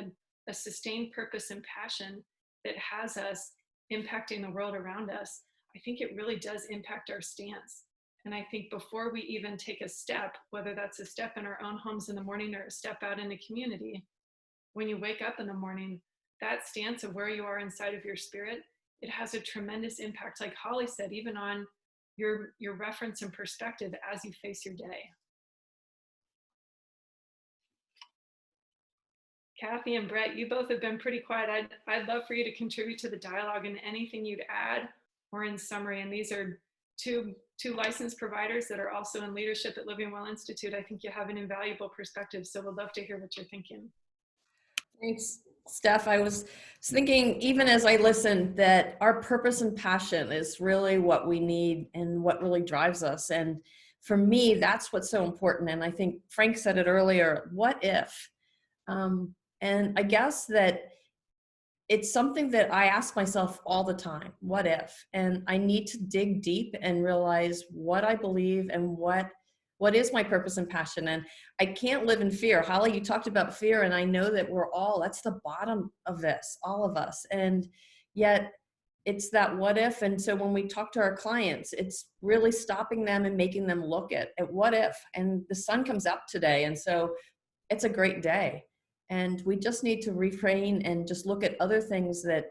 a sustained purpose and passion that has us impacting the world around us, I think it really does impact our stance. And I think before we even take a step, whether that's a step in our own homes in the morning or a step out in the community, when you wake up in the morning, that stance of where you are inside of your spirit, it has a tremendous impact, like Holly said, even on your reference and perspective as you face your day. Kathy and Brett, you both have been pretty quiet. I'd love for you to contribute to the dialogue and anything you'd add or in summary. And these are two licensed providers that are also in leadership at Living Well Institute. I think you have an invaluable perspective, so we'd love to hear what you're thinking. Thanks, Steph. I was thinking, even as I listened, that our purpose and passion is really what we need and what really drives us. And for me, that's what's so important. And I think Frank said it earlier, what if? And I guess that it's something that I ask myself all the time, what if? And I need to dig deep and realize what I believe and what is my purpose and passion. And I can't live in fear. Holly, you talked about fear, and I know that that's the bottom of this, all of us. And yet it's that what if. And so when we talk to our clients, it's really stopping them and making them look at what if. And the sun comes up today, and so it's a great day. And we just need to refrain and just look at other things that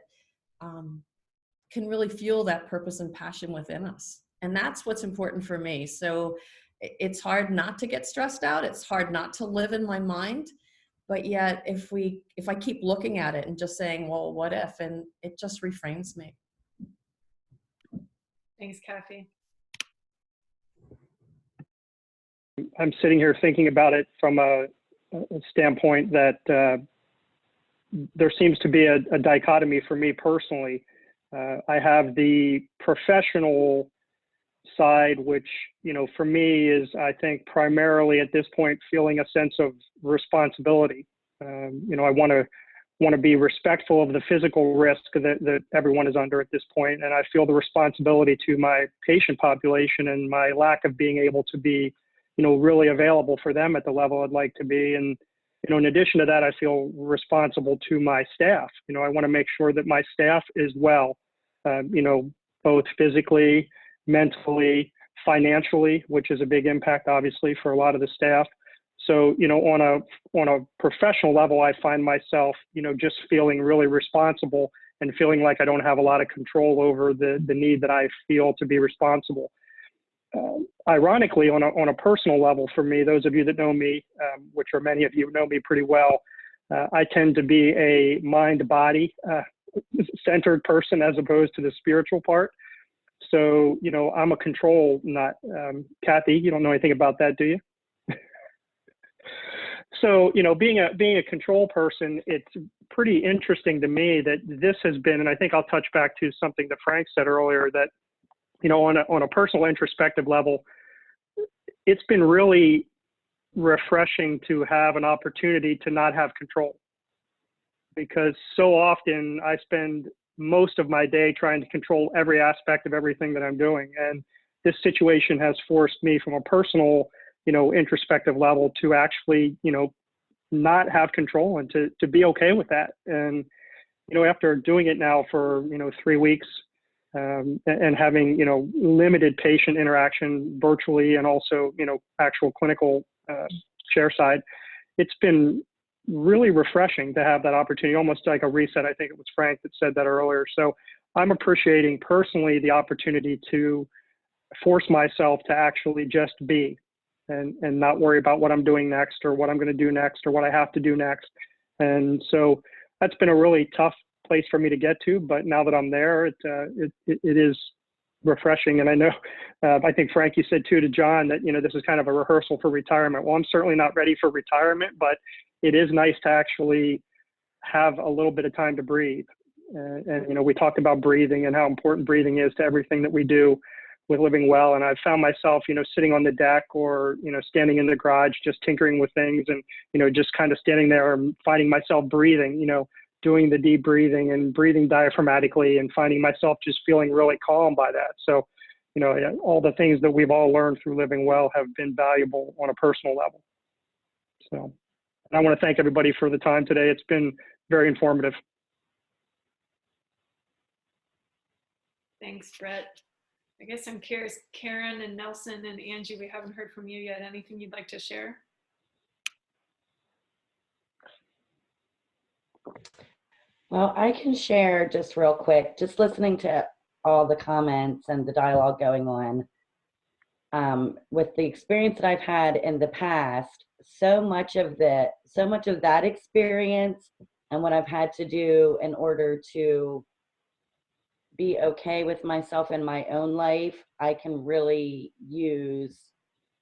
can really fuel that purpose and passion within us. And that's what's important for me. So it's hard not to get stressed out. It's hard not to live in my mind. But yet, if I keep looking at it and just saying, well, what if? And it just reframes me. Thanks, Kathy. I'm sitting here thinking about it from a standpoint that there seems to be a dichotomy for me personally. I have the professional side, which, you know, for me is, I think, primarily at this point feeling a sense of responsibility. You know, I want to be respectful of the physical risk that everyone is under at this point, and I feel the responsibility to my patient population and my lack of being able to be, you know, really available for them at the level I'd like to be. And, you know, in addition to that, I feel responsible to my staff. You know, I want to make sure that my staff is well. You know, both physically, mentally, financially, which is a big impact, obviously, for a lot of the staff. So, on a professional level, I find myself, just feeling really responsible and feeling like I don't have a lot of control over the need that I feel to be responsible. Ironically, on a personal level, for me, those of you that know me, which are many of you know me pretty well, I tend to be a mind-body centered person as opposed to the spiritual part. So, I'm a control nut. Kathy, you don't know anything about that, do you? So, being a control person, it's pretty interesting to me that this has been, and I think I'll touch back to something that Frank said earlier, that, on a personal introspective level, it's been really refreshing to have an opportunity to not have control. Because so often I spend most of my day trying to control every aspect of everything that I'm doing. And this situation has forced me from a personal, introspective level to actually, not have control and to be okay with that. And, after doing it now for, 3 weeks, and having, limited patient interaction virtually and also, actual clinical chair side, it's been really refreshing to have that opportunity, almost like a reset. I think it was Frank that said that earlier. So I'm appreciating personally the opportunity to force myself to actually just be and not worry about what I'm doing next or what I'm going to do next or what I have to do next. And so that's been a really tough place for me to get to, but now that I'm there, it is refreshing. And I know, I think Frank, you said too to John that, this is kind of a rehearsal for retirement. Well, I'm certainly not ready for retirement, but it is nice to actually have a little bit of time to breathe. And we talked about breathing and how important breathing is to everything that we do with Living Well. And I've found myself, sitting on the deck or, standing in the garage, just tinkering with things and, just kind of standing there and finding myself breathing, doing the deep breathing and breathing diaphragmatically and finding myself just feeling really calm by that. So, all the things that we've all learned through Living Well have been valuable on a personal level. So, and I want to thank everybody for the time today. It's been very informative. Thanks, Brett. I guess I'm curious, Karen and Nelson and Angie, we haven't heard from you yet. Anything you'd like to share? Well, I can share just real quick, just listening to all the comments and the dialogue going on. With the experience that I've had in the past, so much of that experience and what I've had to do in order to be okay with myself in my own life, I can really use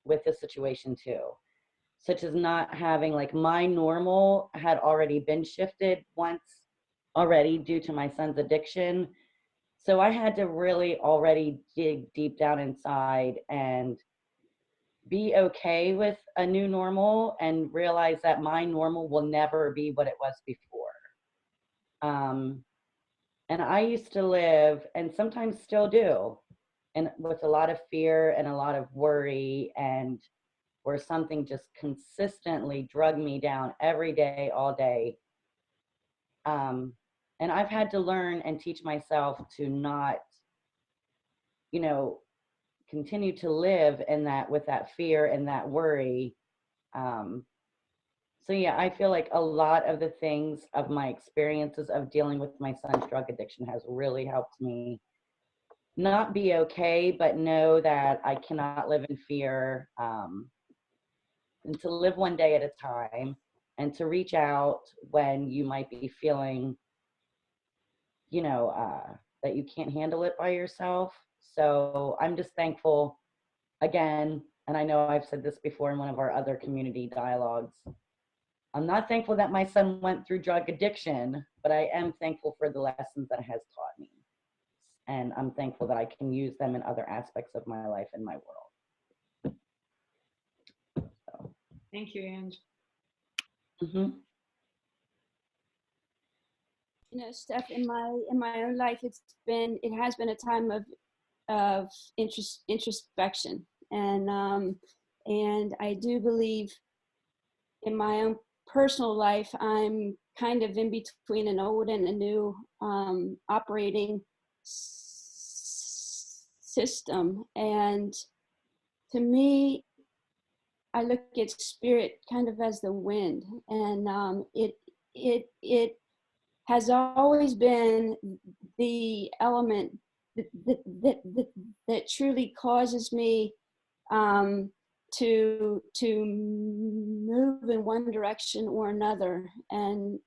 with this situation too. Such as not having, like, my normal had already been shifted once already due to my son's addiction. So I had to really already dig deep down inside and be okay with a new normal and realize that my normal will never be what it was before. And I used to live, and sometimes still do, and with a lot of fear and a lot of worry, and where something just consistently drug me down every day, all day. And I've had to learn and teach myself to not, continue to live in that, with that fear and that worry. So yeah, I feel like a lot of the things of my experiences of dealing with my son's drug addiction has really helped me not be okay, but know that I cannot live in fear, and to live one day at a time, and to reach out when you might be feeling, that you can't handle it by yourself. So I'm just thankful again, and I know I've said this before in one of our other community dialogues, I'm not thankful that my son went through drug addiction, but I am thankful for the lessons that it has taught me. And I'm thankful that I can use them in other aspects of my life and my world. So. Thank you, Ange. Mm-hmm. Steph, in my own life, it has been a time of introspection, and I do believe in my own personal life, I'm kind of in between an old and a new operating system. And to me, I look at spirit kind of as the wind, and it has always been the element that truly causes me to move in one direction or another. And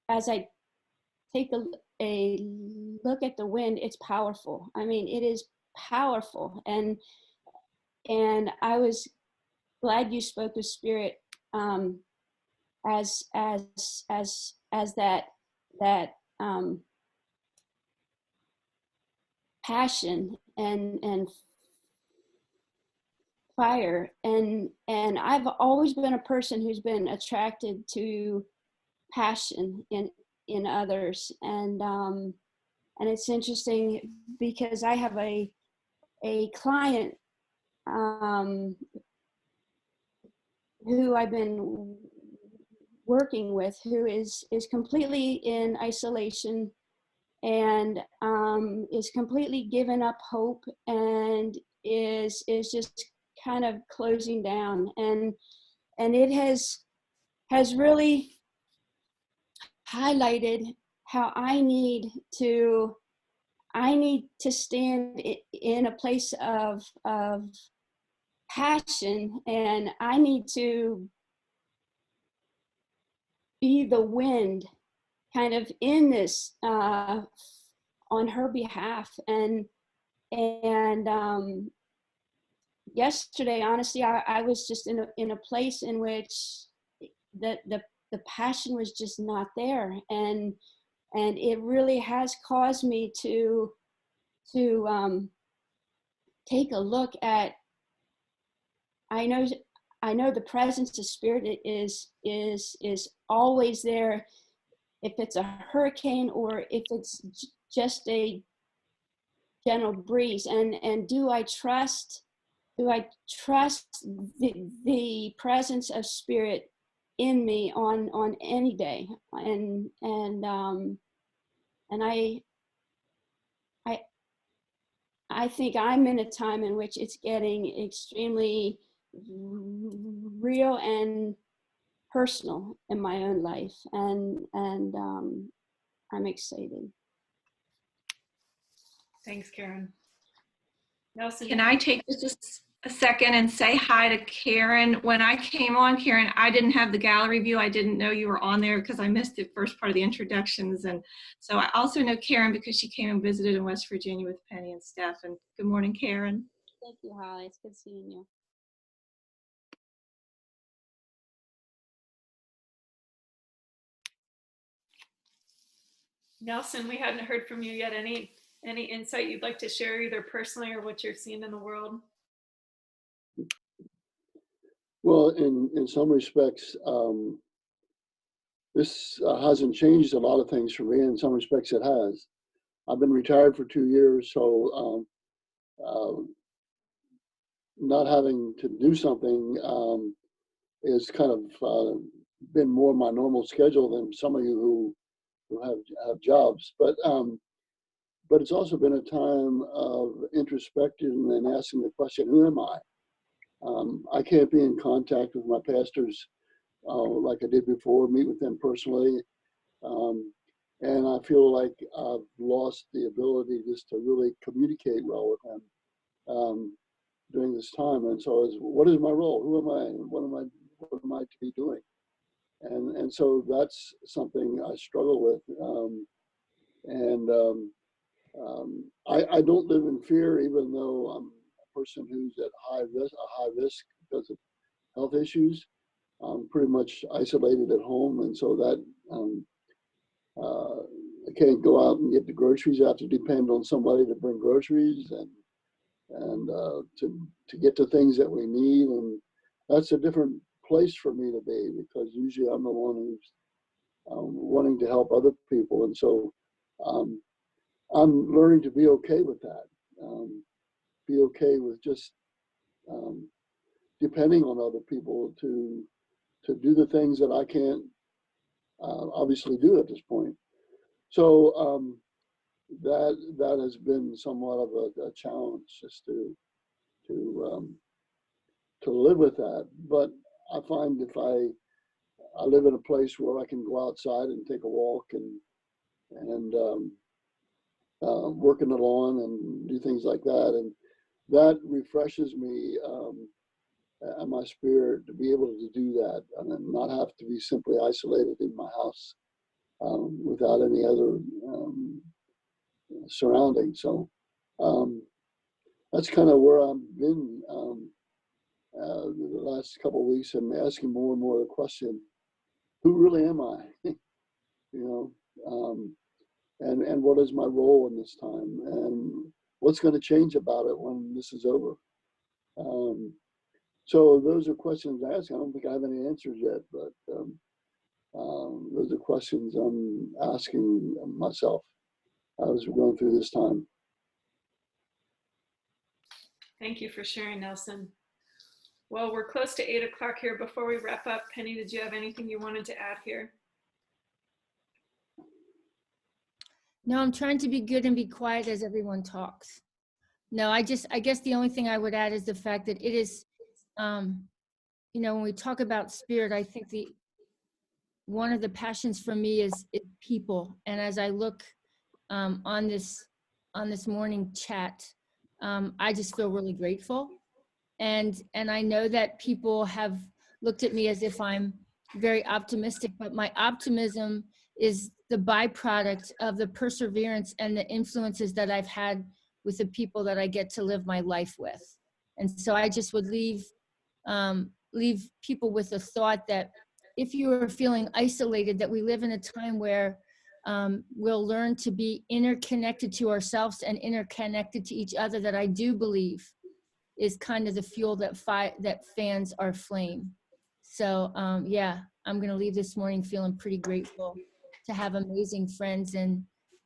as I take a look at the wind, it's powerful. I mean, it is powerful. And I was glad you spoke of spirit as that passion and fire. And I've always been a person who's been attracted to passion in others. And it's interesting because I have a client who I've been working with, who is completely in isolation and is completely given up hope and is just kind of closing down. And it has really highlighted how I need to stand in a place of passion, and I need to be the wind kind of in this on her behalf. And yesterday, honestly, I was just in a place in which the passion was just not there, and it really has caused me to take a look at. I know the presence of spirit is always there, if it's a hurricane or if it's just a gentle breeze. And do I trust the presence of spirit in me on any day? And I think I'm in a time in which it's getting extremely real and personal in my own life, and I'm excited. Thanks, Karen. Nelson, Can I take just a second and say hi to Karen? When I came on, Karen, I didn't have the gallery view. I didn't know you were on there because I missed the first part of the introductions. And so I also know Karen because she came and visited in West Virginia with Penny and Steph. And good morning, Karen. Thank you, Holly. It's good seeing you. Nelson, we hadn't heard from you yet. Any insight you'd like to share, either personally or what you're seeing in the world? Well, in some respects, this hasn't changed a lot of things for me. In some respects, it has. I've been retired for 2 years, so not having to do something is kind of been more my normal schedule than some of you who have jobs. But it's also been a time of introspection and asking the question, who am I? I can't be in contact with my pastors like I did before, meet with them personally. And I feel like I've lost the ability just to really communicate well with them during this time. And so what is my role? Who am I? What am I to be doing? And so that's something I struggle with. I don't live in fear, even though I'm a person who's at high risk because of health issues. I'm pretty much isolated at home, and so that I can't go out and get the groceries. I have to depend on somebody to bring groceries and to get the things that we need, and that's a different place for me to be, because usually I'm the one who's wanting to help other people, and so I'm learning to be okay with that. Be okay with just depending on other people to do the things that I can't obviously do at this point. So that has been somewhat of a challenge just to live with that. But I find if I live in a place where I can go outside and take a walk and work in the lawn and do things like that, and that refreshes me and my spirit to be able to do that and then not have to be simply isolated in my house without any other surroundings. So that's kind of where I've been the last couple of weeks. I'm asking more and more the question, who really am I? And what is my role in this time? And what's going to change about it when this is over? So those are questions I ask. I don't think I have any answers yet, but those are questions I'm asking myself as we're going through this time. Thank you for sharing, Nelson. Well, we're close to 8 o'clock here. Before we wrap up, Penny, did you have anything you wanted to add here? No, I'm trying to be good and be quiet as everyone talks. No, I guess the only thing I would add is the fact that it is, when we talk about spirit, I think one of the passions for me is people. And as I look on this morning chat, I just feel really grateful. And I know that people have looked at me as if I'm very optimistic, but my optimism is the byproduct of the perseverance and the influences that I've had with the people that I get to live my life with. And so I just would leave people with the thought that if you are feeling isolated, that we live in a time where we'll learn to be interconnected to ourselves and interconnected to each other, that I do believe is kind of the fuel that fans our flame. So yeah, I'm going to leave this morning feeling pretty grateful to have amazing friends and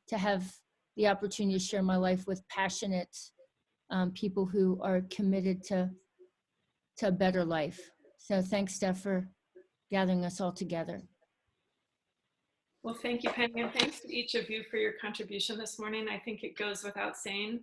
to have the opportunity to share my life with passionate people who are committed to a better life. So thanks, Steph, for gathering us all together. Well, thank you, Penny, and thanks to each of you for your contribution this morning. I think it goes without saying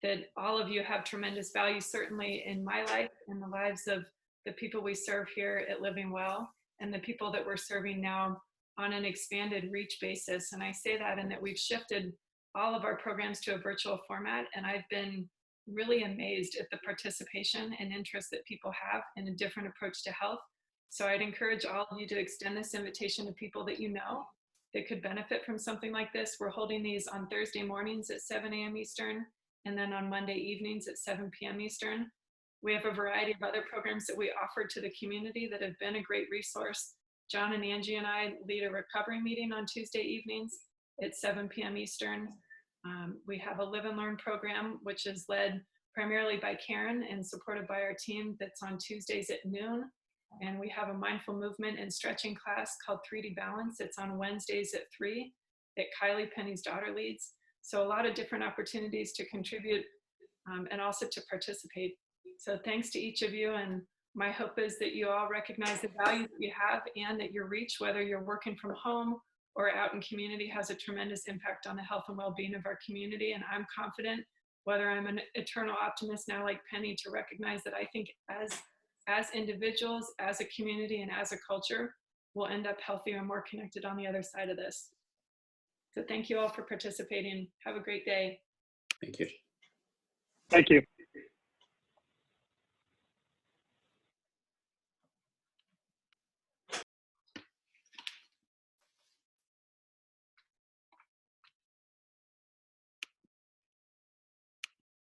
that all of you have tremendous value, certainly in my life and the lives of the people we serve here at Living Well and the people that we're serving now on an expanded reach basis. And I say that in that we've shifted all of our programs to a virtual format, and I've been really amazed at the participation and interest that people have in a different approach to health. So I'd encourage all of you to extend this invitation to people that you know that could benefit from something like this. We're holding these on Thursday mornings at 7 a.m. Eastern, and then on Monday evenings at 7 p.m. Eastern. We have a variety of other programs that we offer to the community that have been a great resource. John and Angie and I lead a recovery meeting on Tuesday evenings at 7 p.m. Eastern. We have a Live and Learn program, which is led primarily by Karen and supported by our team, that's on Tuesdays at noon. And we have a mindful movement and stretching class called 3D Balance. It's on Wednesdays at 3 that Kylie, Penny's daughter, leads. So a lot of different opportunities to contribute and also to participate. So thanks to each of you. And my hope is that you all recognize the value that you have and that your reach, whether you're working from home or out in community, has a tremendous impact on the health and well-being of our community. And I'm confident, whether I'm an eternal optimist now like Penny, to recognize that I think as individuals, as a community, and as a culture, we'll end up healthier and more connected on the other side of this. So thank you all for participating. Have a great day. Thank you. Thank you.